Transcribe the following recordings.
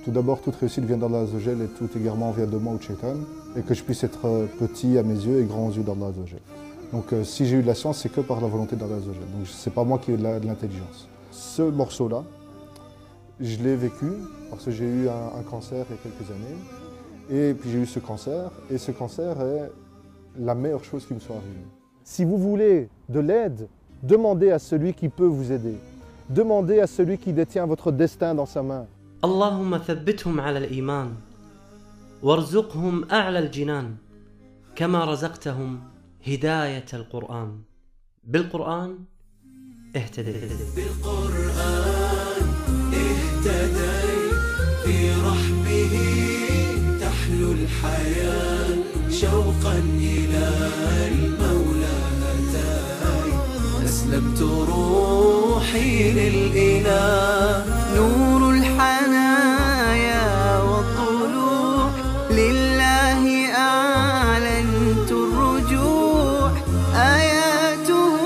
Tout d'abord, toute réussite vient d'Allah Azzawajal et tout égarement vient de moi ou de Shaitan, et que je puisse être petit à mes yeux et grand aux yeux d'Allah Azzawajal. Donc si j'ai eu de la chance, c'est que par la volonté d'Allah Azzawajal. Donc c'est pas moi qui ai de l'intelligence. Ce morceau-là, je l'ai vécu parce que j'ai eu un cancer il y a quelques années. Et puis j'ai eu ce cancer, et ce cancer est la meilleure chose qui me soit arrivée. Si vous voulez de l'aide, demandez à celui qui peut vous aider. Demandez à celui qui détient votre destin dans sa main. اللهم ثبتهم على الإيمان وارزقهم أعلى الجنان كما رزقتهم هداية القرآن بالقرآن اهتديت بالقرآن اهتديت في رحبه تحلو الحياة شوقا إلى المولى أتاي أسلمت روحي للإله نور الحنايا والطلوع لله أعلنت الرجوع آياته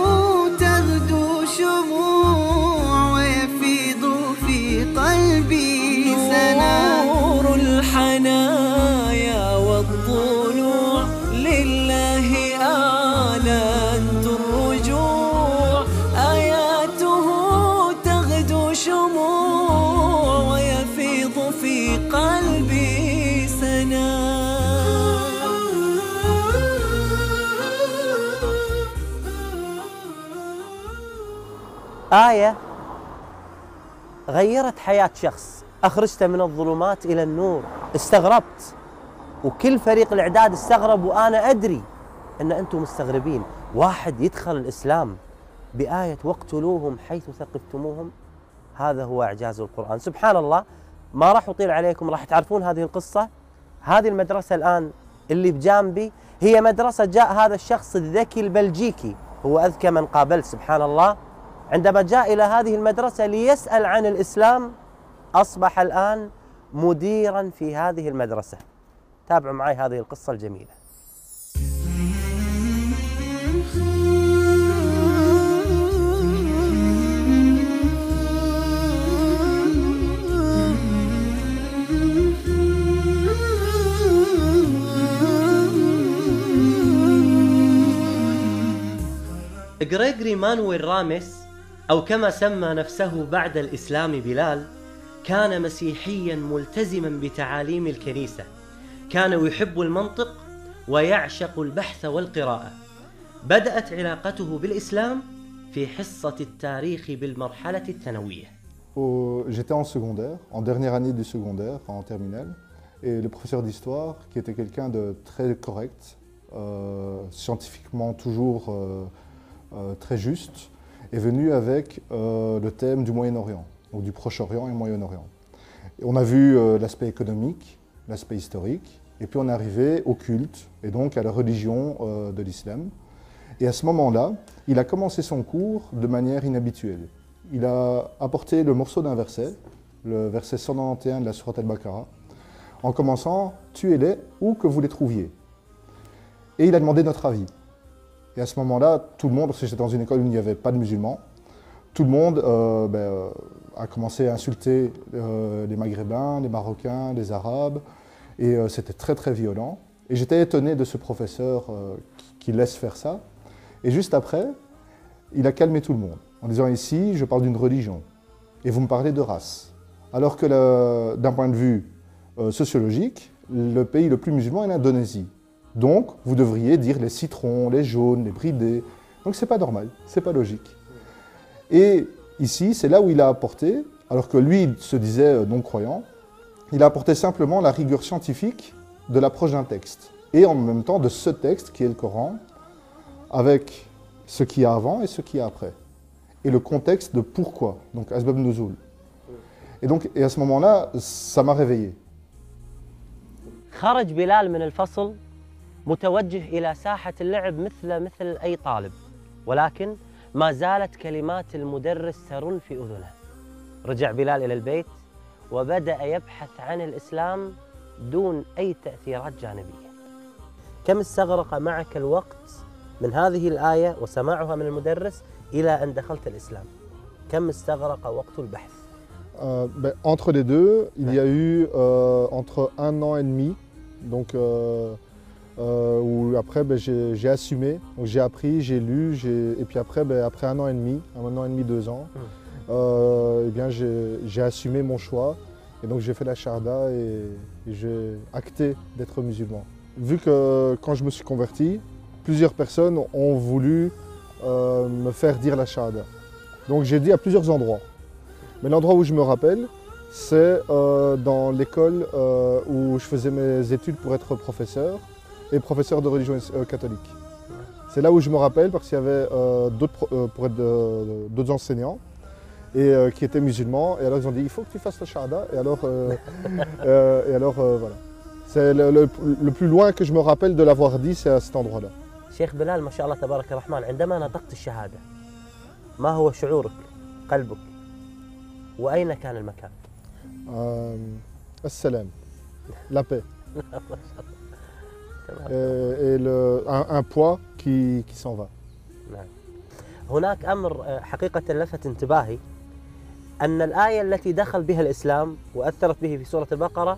تغدو شموع ويفيض في قلبي سنا نور الحنايا والطلوع لله أعلنت الرجوع آياته تغدو شموع ويفيض في قلبي سنا. آية غيرت حياة شخص، أخرجته من الظلمات إلى النور. استغربت وكل فريق الإعداد استغرب، وأنا أدري أن أنتم مستغربين. واحد يدخل الإسلام بآية واقتلوهم حيث ثقفتموهم، هذا هو إعجاز القرآن. سبحان الله، ما راح أطيل عليكم، راح تعرفون هذه القصة. هذه المدرسة الآن اللي بجانبي هي مدرسة جاء هذا الشخص الذكي البلجيكي، هو أذكى من قابلت سبحان الله. عندما جاء إلى هذه المدرسة ليسأل عن الإسلام أصبح الآن مديرا في هذه المدرسة. تابعوا معي هذه القصة الجميلة. غريغوري مانويل راميس، أو كما سمى نفسه بعد الإسلام بلال، كان مسيحيا ملتزما بتعاليم الكنيسة. كان يحب المنطق ويعشق البحث والقراءة. بدأت علاقته بالإسلام في حصة التاريخ بالمرحلة الثانوية. J'étais en secondaire, en dernière année du secondaire, en terminale, et le professeur d'histoire, qui était quelqu'un de très correct, scientifiquement toujours très juste, est venu avec le thème du Moyen-Orient, ou du Proche-Orient et Moyen-Orient. On a vu l'aspect économique, l'aspect historique, et puis on est arrivé au culte, et donc à la religion de l'islam. Et à ce moment-là, il a commencé son cours de manière inhabituelle. Il a apporté le morceau d'un verset, le verset 191 de la Sourate Al-Baqarah, en commençant « Tuez-les où que vous les trouviez ». Et il a demandé notre avis. Et à ce moment-là, tout le monde, parce que j'étais dans une école où il n'y avait pas de musulmans, tout le monde a commencé à insulter les Maghrébins, les Marocains, les Arabes, et c'était très très violent. Et j'étais étonné de ce professeur qui laisse faire ça. Et juste après, il a calmé tout le monde en disant ici, je parle d'une religion et vous me parlez de race. Alors que d'un point de vue sociologique, le pays le plus musulman est l'Indonésie. Donc, vous devriez dire les citrons, les jaunes, les bridés. Donc, c'est pas normal, c'est pas logique. Et ici, c'est là où il a apporté, alors que lui se disait non-croyant, il a apporté simplement la rigueur scientifique de l'approche d'un texte. Et en même temps de ce texte qui est le Coran, avec ce qu'il y a avant et ce qu'il y a après. Et le contexte de pourquoi, donc Asbab Nuzul. Et à ce moment-là, ça m'a réveillé. خرج بلال من الفصل متوجه إلى ساحة اللعب مثل أي طالب، ولكن ما زالت كلمات المدرس ترن في أذنه. رجع بلال إلى البيت وبدأ يبحث عن الإسلام دون أي تأثيرات جانبية. كم استغرق معك الوقت من هذه الآية وسماعها من المدرس إلى أن دخلت الإسلام؟ كم استغرق وقت البحث؟ Entre les deux, il y a eu entre 1 an et demi, donc où après j'ai assumé, donc j'ai appris, j'ai lu, et puis après, après 1 an et demi, 2 ans, eh bien j'ai assumé mon choix et donc j'ai fait la Shahada et j'ai acté d'être musulman. Vu que quand je me suis converti, plusieurs personnes ont voulu me faire dire la Shahada. Donc j'ai dit à plusieurs endroits. Mais l'endroit où je me rappelle, c'est dans l'école où je faisais mes études pour être professeur et professeur de religion catholique. C'est là où je me rappelle parce qu'il y avait d'autres enseignants et qui étaient musulmans. Et alors ils ont dit il faut que tu fasses la Shahada. Et alors, voilà. C'est le plus loin que je me rappelle de l'avoir dit, c'est à cet endroit-là. شيخ بلال ما شاء الله تبارك الرحمن عندما نطقت الشهادة ما هو شعورك قلبك وأين كان المكان؟ السلام, la paix. Et un poids qui s'en va. نعم. هناك أمر حقيقة لفت انتباهي أن الآية التي دخل بها الإسلام وأثرت به في سورة البقرة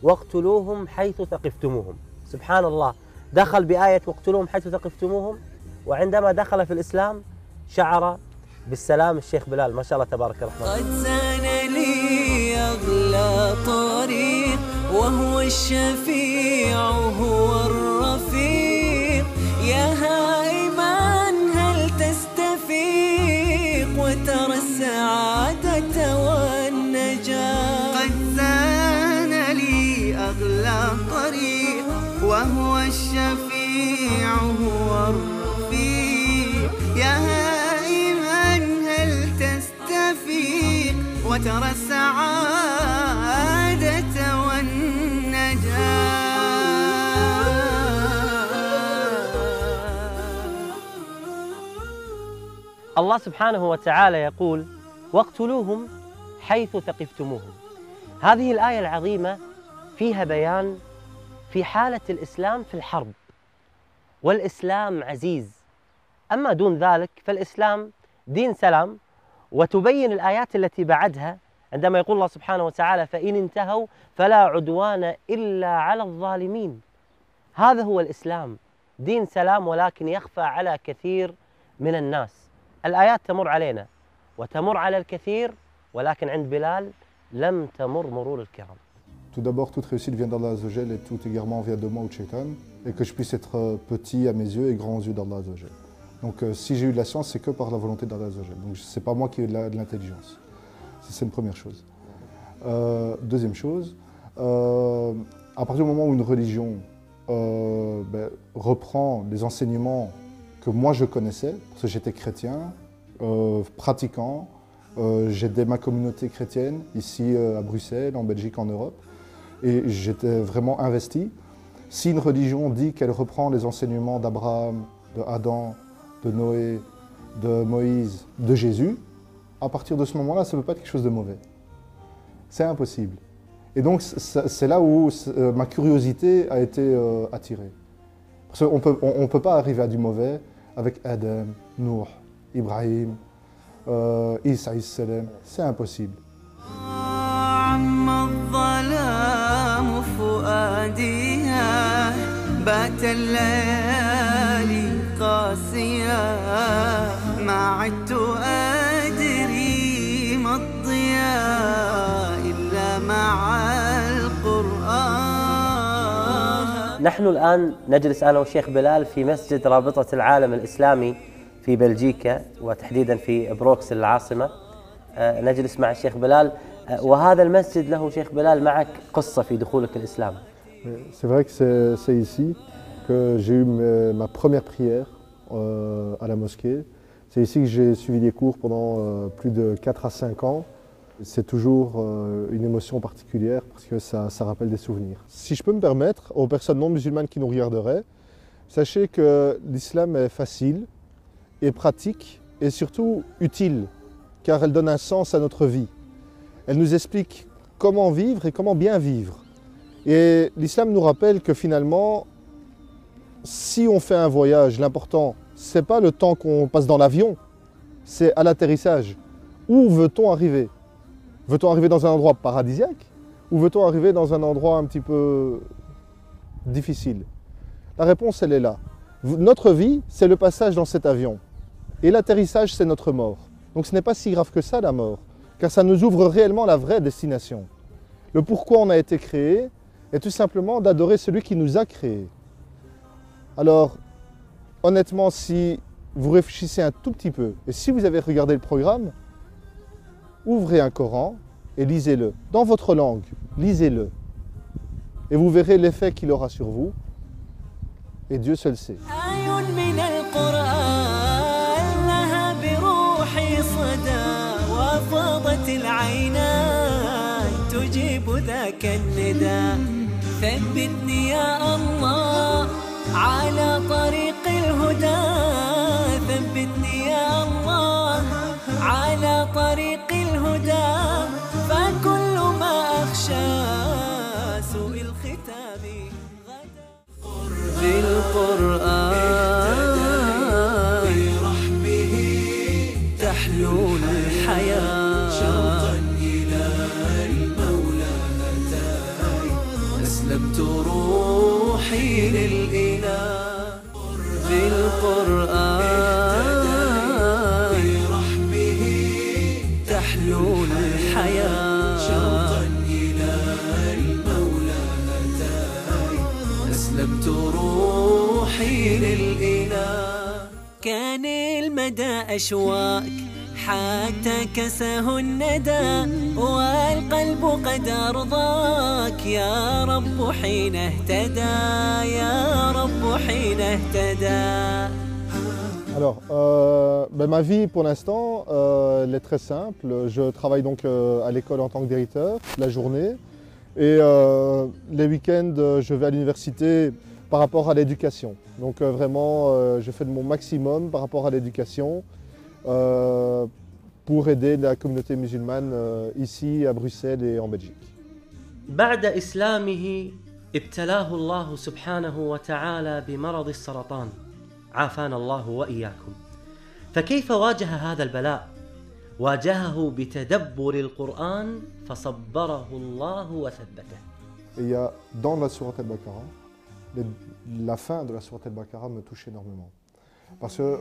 واقتلوهم حيث ثقفتموهم. سبحان الله، دخل بآية واقتلوهم حيث ثقفتموهم، وعندما دخل في الإسلام شعر بالسلام. الشيخ بلال ما شاء الله تبارك الرحمن. قد زان لي أغلى طريق وهو الشفيع هو الرفيق، يا هائما هل تستفيق وترى السعادة والنجاة. قد زان لي أغلى طريق وهو الشفيع هو الرفيق، يا هائما هل تستفيق وترى السعادة والنجاة. الله سبحانه وتعالى يقول واقتلوهم حيث ثقفتموهم. هذه الآية العظيمة فيها بيان في حالة الإسلام في الحرب، والإسلام عزيز. أما دون ذلك فالإسلام دين سلام. وتبين الآيات التي بعدها عندما يقول الله سبحانه وتعالى فإن انتهوا فلا عدوان إلا على الظالمين. هذا هو الإسلام، دين سلام ولكن يخفى على كثير من الناس. الآيات تمر علينا وتمر على الكثير، ولكن عند بلال لم تمر مرور الكرام. Tout d'abord, toute réussite vient d'Allah Azzawajal et tout égarement vient de moi ou de Shaitan, et que je puisse être petit à mes yeux et grand aux yeux d'Allah Azzawajal. Donc si j'ai eu de la chance, c'est que par la volonté d'Allah Azzawajal. Donc c'est pas moi qui ai eu de l'intelligence. C'est une première chose. Deuxième chose, à partir du moment où une religion reprend les enseignements que moi je connaissais, parce que j'étais chrétien, pratiquant, j'aidais ma communauté chrétienne ici à Bruxelles, en Belgique, en Europe, et j'étais vraiment investi. Si une religion dit qu'elle reprend les enseignements d'Abraham, de Adam, de Noé, de Moïse, de Jésus, à partir de ce moment-là, ça ne peut pas être quelque chose de mauvais. C'est impossible. Et donc c'est là où ma curiosité a été attirée. Parce qu'on ne peut pas arriver à du mauvais avec Adam, Nuh, Ibrahim, Isa, c'est impossible. الظلام فؤاديها بات الليالي قاسيا ما عدت أدري ما الضياء إلا مع القرآن. نحن الآن نجلس أنا والشيخ بلال في مسجد رابطة العالم الإسلامي في بلجيكا، وتحديدا في بروكسل العاصمة. نجلس مع الشيخ بلال، وهذا المسجد له شيخ بلال معك قصة في دخولك الإسلام. C'est vrai que c'est ici que j'ai eu ma première prière à la mosquée. C'est ici que j'ai suivi des cours pendant plus de 4 à 5 ans. C'est toujours une émotion particulière parce que ça rappelle des souvenirs. Si je peux me permettre, aux personnes non musulmanes qui nous regarderaient, sachez que l'islam est facile et pratique et surtout utile, car elle donne un sens à notre vie. Elle nous explique comment vivre et comment bien vivre. Et l'islam nous rappelle que finalement, si on fait un voyage, l'important, ce n'est pas le temps qu'on passe dans l'avion, c'est à l'atterrissage. Où veut-on arriver? Veut-on arriver dans un endroit paradisiaque ou veut-on arriver dans un endroit un petit peu difficile? La réponse, elle est là. Notre vie, c'est le passage dans cet avion. Et l'atterrissage, c'est notre mort. Donc ce n'est pas si grave que ça, la mort, car ça nous ouvre réellement la vraie destination. Le pourquoi on a été créé est tout simplement d'adorer celui qui nous a créés. Alors, honnêtement, si vous réfléchissez un tout petit peu, et si vous avez regardé le programme, ouvrez un Coran et lisez-le. Dans votre langue, lisez-le. Et vous verrez l'effet qu'il aura sur vous. Et Dieu seul sait. ثبتني يا الله على طريق الهدى ثبتني يا الله على طريق الهدى فكل ما أخشى سوء الختام غدا بالقرآن برحمه تحلو الحياة أسلمت روحي للإله بالقرآن برحمه تحلو الحياة شوقا إلى المولى أتاي أسلمت روحي للإله كان المدى أشواك حتى كساه الندى والقلب قد أرضاك يا رب حين اهتدى يا رب حين اهتدى. Alors, ma vie pour l'instant, elle est très simple. Je travaille donc à l'école en tant que directeur la journée et les week-ends, je vais à l'université par rapport à l'éducation. Donc vraiment, je fais de mon maximum par rapport à l'éducation. Pour aider la communauté musulmane ici à Bruxelles et en Belgique. بعد إسلامه ابتلاه الله سبحانه وتعالى بمرض السرطان عافانا الله وإياكم. فكيف واجه هذا البلاء؟ واجهه بتدبر القرآن فصبره الله وثبته. Et il y a dans la sourate Al-Baqarah, la fin de la sourate Al-Baqarah me touche énormément. Parce que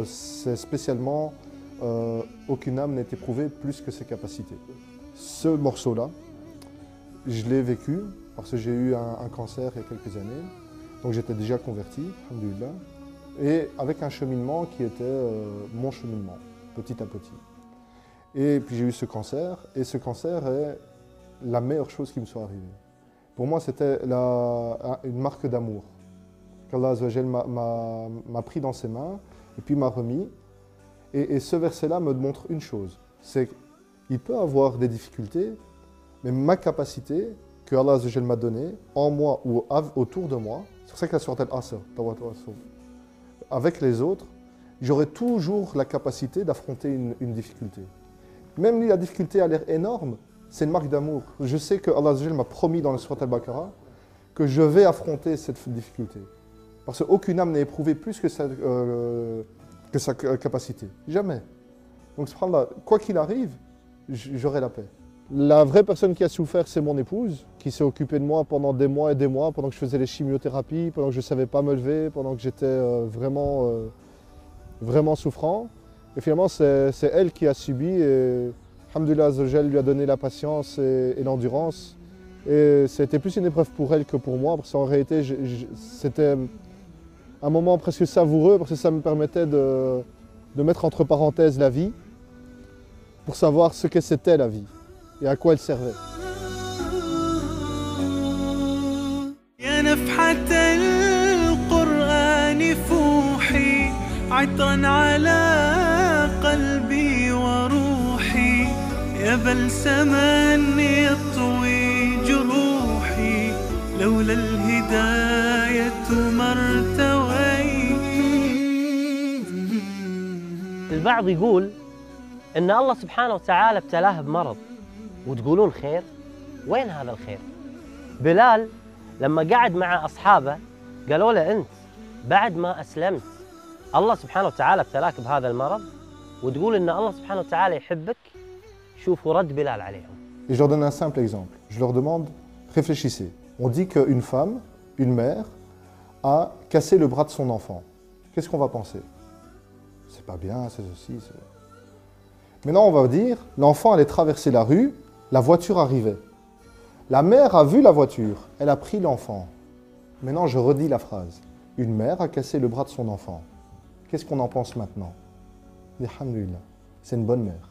c'est spécialement aucune âme n'est éprouvée plus que ses capacités. Ce morceau-là, je l'ai vécu parce que j'ai eu un cancer il y a quelques années. Donc j'étais déjà converti, alhamdoulilah, et avec un cheminement qui était mon cheminement, petit à petit. Et puis j'ai eu ce cancer, et ce cancer est la meilleure chose qui me soit arrivée. Pour moi, c'était une marque d'amour. Qu'Allah Azza wa Jal m'a pris dans ses mains et puis m'a remis. Et ce verset-là me montre une chose, c'est qu'il peut avoir des difficultés, mais ma capacité que Allah Azza wa Jal m'a donnée, en moi ou autour de moi, c'est pour ça que la sourate Al-Asr, avec les autres, j'aurai toujours la capacité d'affronter une difficulté. Même si la difficulté a l'air énorme, c'est une marque d'amour. Je sais que Allah Azza wa Jal m'a promis dans la sourate Al-Baqarah que je vais affronter cette difficulté. Parce qu'aucune âme n'est éprouvée plus que sa capacité. Jamais. Donc, subhanallah, quoi qu'il arrive, j'aurai la paix. La vraie personne qui a souffert, c'est mon épouse, qui s'est occupée de moi pendant des mois et des mois, pendant que je faisais les chimiothérapies, pendant que je ne savais pas me lever, pendant que j'étais vraiment souffrant. Et finalement, c'est elle qui a subi et alhamdoulilah, Azza wa Jal lui a donné la patience et l'endurance. Et c'était plus une épreuve pour elle que pour moi, parce qu'en réalité, c'était un moment presque savoureux, parce que ça me permettait de mettre entre parenthèses la vie, pour savoir ce que c'était la vie et à quoi elle servait. يا نفحة القرآن فوحي عطرا على قلبي وروحي يا بلسما يطوي جروحي لولا الهداية ما ارتويت. البعض يقول إن الله سبحانه وتعالى ابتلاه بمرض وتقولون خير؟ وين هذا الخير؟ بلال لما قعد مع أصحابه قالوا له أنت بعد ما أسلمت الله سبحانه وتعالى ابتلاك بهذا المرض وتقول إن الله سبحانه وتعالى يحبك؟ شوفوا رد بلال عليهم. Et je leur donne un simple exemple. Je leur demande, réfléchissez. On dit qu'une femme, une mère, a cassé le bras de son enfant. Qu'est-ce qu'on va penser? C'est pas bien, c'est ceci, c'est... Maintenant, on va dire, l'enfant allait traverser la rue, la voiture arrivait. La mère a vu la voiture, elle a pris l'enfant. Maintenant, je redis la phrase. Une mère a cassé le bras de son enfant. Qu'est-ce qu'on en pense maintenant? Alhamdulillah, c'est une bonne mère.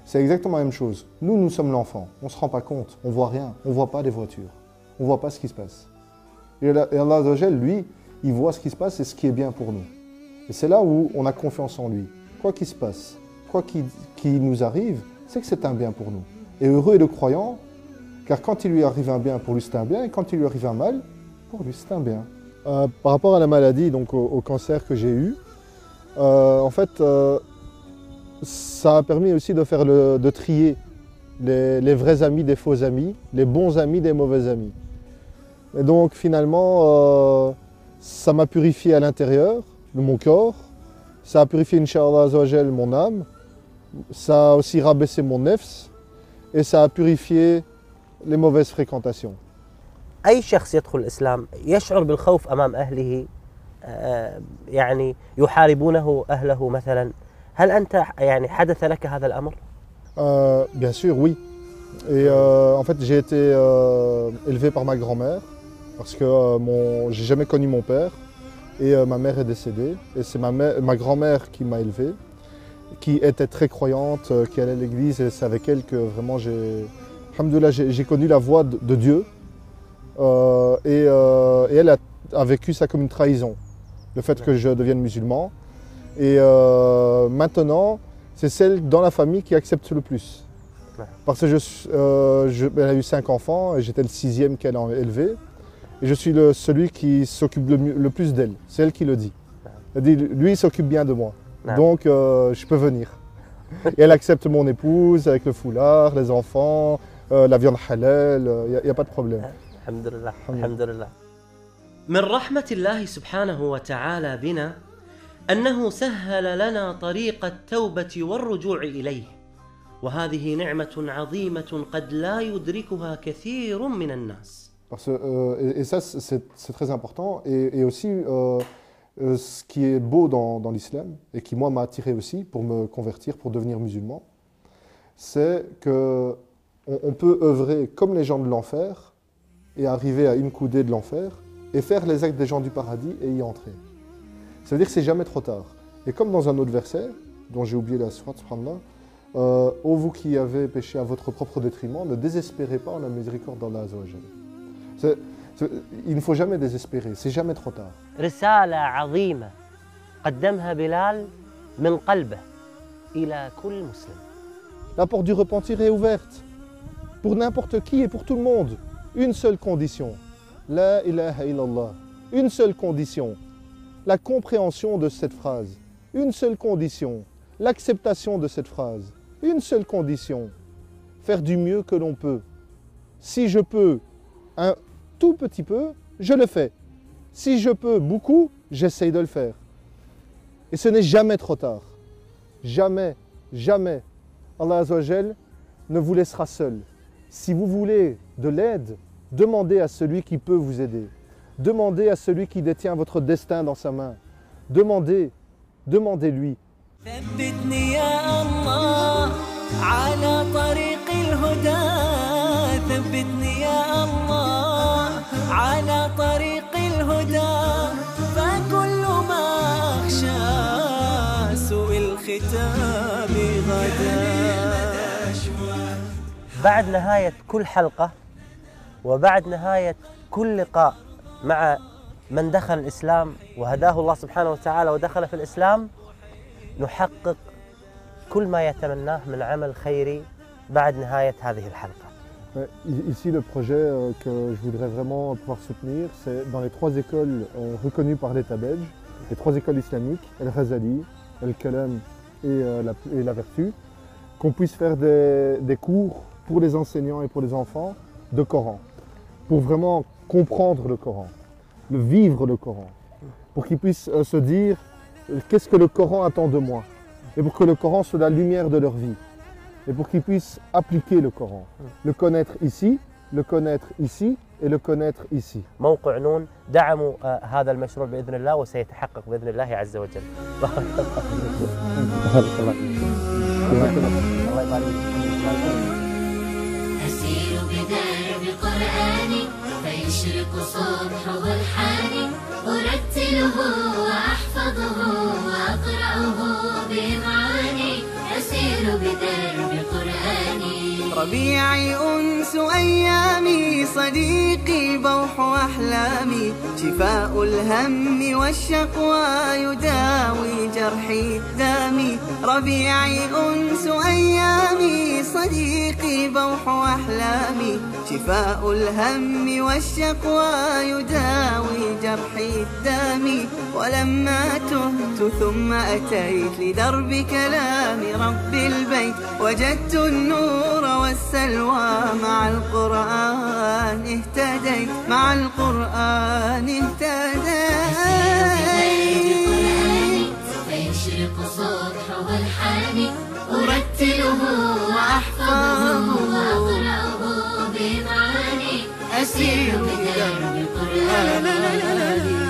C'est exactement la même chose. Nous, nous sommes l'enfant. On ne se rend pas compte, on ne voit rien, on ne voit pas les voitures. On ne voit pas ce qui se passe. Et Allah Azza wa Jal, lui, il voit ce qui se passe et ce qui est bien pour nous. Et c'est là où on a confiance en lui. Quoi qu'il se passe, quoi qu'il nous arrive, c'est que c'est un bien pour nous. Et heureux est le croyant, car quand il lui arrive un bien, pour lui c'est un bien, et quand il lui arrive un mal, pour lui c'est un bien. Par rapport à la maladie, donc au cancer que j'ai eu, en fait, ça a permis aussi de faire de trier les vrais amis des faux amis, les bons amis des mauvais amis. Et donc finalement, ça m'a purifié à l'intérieur de mon corps, ça a purifié, Inch'Allah Azza wa Jal, mon âme, ça a aussi rabaissé mon nefs, et ça a purifié les mauvaises fréquentations. أي شخص يدخل الإسلام يشعر بالخوف أمام أهله، يعني يحاربونه أهله مثلا. هل أنت يعني حدث لك هذا الأمر؟ Bien sûr, oui. Et en fait, j'ai été élevé par ma grand-mère parce que j'ai jamais connu mon père et ma mère est décédée. Et c'est ma grand-mère qui m'a élevé, qui était très croyante, qui allait à l'église et c'est avec elle que vraiment j'ai connu la voix de Dieu. Et elle a vécu ça comme une trahison, le fait que je devienne musulman. Et maintenant, c'est celle dans la famille qui accepte le plus. Parce que elle a eu 5 enfants et j'étais le 6e qu'elle a élevé. Et je suis celui qui s'occupe le plus d'elle. C'est elle qui le dit. Elle dit, lui, il s'occupe bien de moi. Donc, je peux venir. Et elle accepte mon épouse avec le foulard, les enfants, la viande halal, il n'y a pas de problème. Alhamdulillah, alhamdulillah. من رحمة الله سبحانه وتعالى بنا أنه سهل لنا طريق التوبة والرجوع إليه، وهذه نعمة عظيمة قد لا يدركها كثير من الناس. Et ça, c'est très important. Et aussi, ce qui est beau dans l'islam, et qui moi m'a attiré aussi pour me convertir, pour devenir musulman, c'est qu'on peut œuvrer comme les gens de l'enfer et arriver à une coudée de l'enfer et faire les actes des gens du paradis et y entrer. Ça veut dire que c'est jamais trop tard. Et comme dans un autre verset, dont j'ai oublié la sourate, subhanallah, ô vous qui avez péché à votre propre détriment, ne désespérez pas en la miséricorde d'Allah Azza wa Jal. Il ne faut jamais désespérer, c'est jamais trop tard. رسالة عظيمة قدمها بلال من قلبه إلى كل مسلم. La porte du repentir est ouverte pour n'importe qui et pour tout le monde. Une seule condition, la ilaha illallah. Une seule condition, la compréhension de cette phrase. Une seule condition, l'acceptation de cette phrase. Une seule condition, faire du mieux que l'on peut. Si je peux un tout petit peu, je le fais. Si je peux beaucoup, j'essaye de le faire. Et ce n'est jamais trop tard. Jamais, jamais. Allah Azza wa Jal ne vous laissera seul. Si vous voulez de l'aide, demandez à celui qui peut vous aider. Demandez à celui qui détient votre destin dans sa main. Demandez-lui. ثبتني يا الله على طريق الهدى، ثبتني يا الله على طريق الهدى، فكل ما أخشى سوء الختام غدا. بعد نهاية كل حلقة وبعد نهاية كل لقاء مع من دخل الإسلام وهداه الله سبحانه وتعالى ودخل في الإسلام، نحقق كل ما يتمناه من عمل خيري بعد نهاية هذه الحلقة. Ici, le projet que je voudrais vraiment pouvoir soutenir, c'est dans les 3 écoles reconnues par l'État belge, les 3 écoles islamiques, El-Ghazali, El-Kalam et la Vertu, qu'on puisse faire des cours pour les enseignants et pour les enfants de Coran, pour vraiment comprendre le Coran, vivre le Coran, pour qu'ils puissent se dire qu'est-ce que le Coran attend de moi, et pour que le Coran soit la lumière de leur vie. et pour qu'ils puissent appliquer le Coran. Le connaître ici, le connaître ici et le connaître ici. موقع نون دعموا هذا المشروع بإذن الله وسيتحقق بإذن الله عز وجل. بارك الله فيك. الله يبارك فيك. أسير بدرب قرآني فيشرق صبحه الحاني أرتله وأحفظه وأقرأه بإمعاني أسير بدرب قرآني ربيعي أنس أيامي صديقي بوح أحلامي شفاء الهم والشقوى يداوي جرحي دامي ربيعي أنس أيامي صديقي بوح أحلامي شفاء الهم والشقوى يداوي جرحي دامي ولما تهت ثم أتيت لدرب كلام رب البيت وجدت النور والسلوى مع القرآن اهتديت مع القرآن اهتديت فيشرق صبحه الحاني أرتله وأحفظه وأقرأه بمعاني أسير بدرب قرآني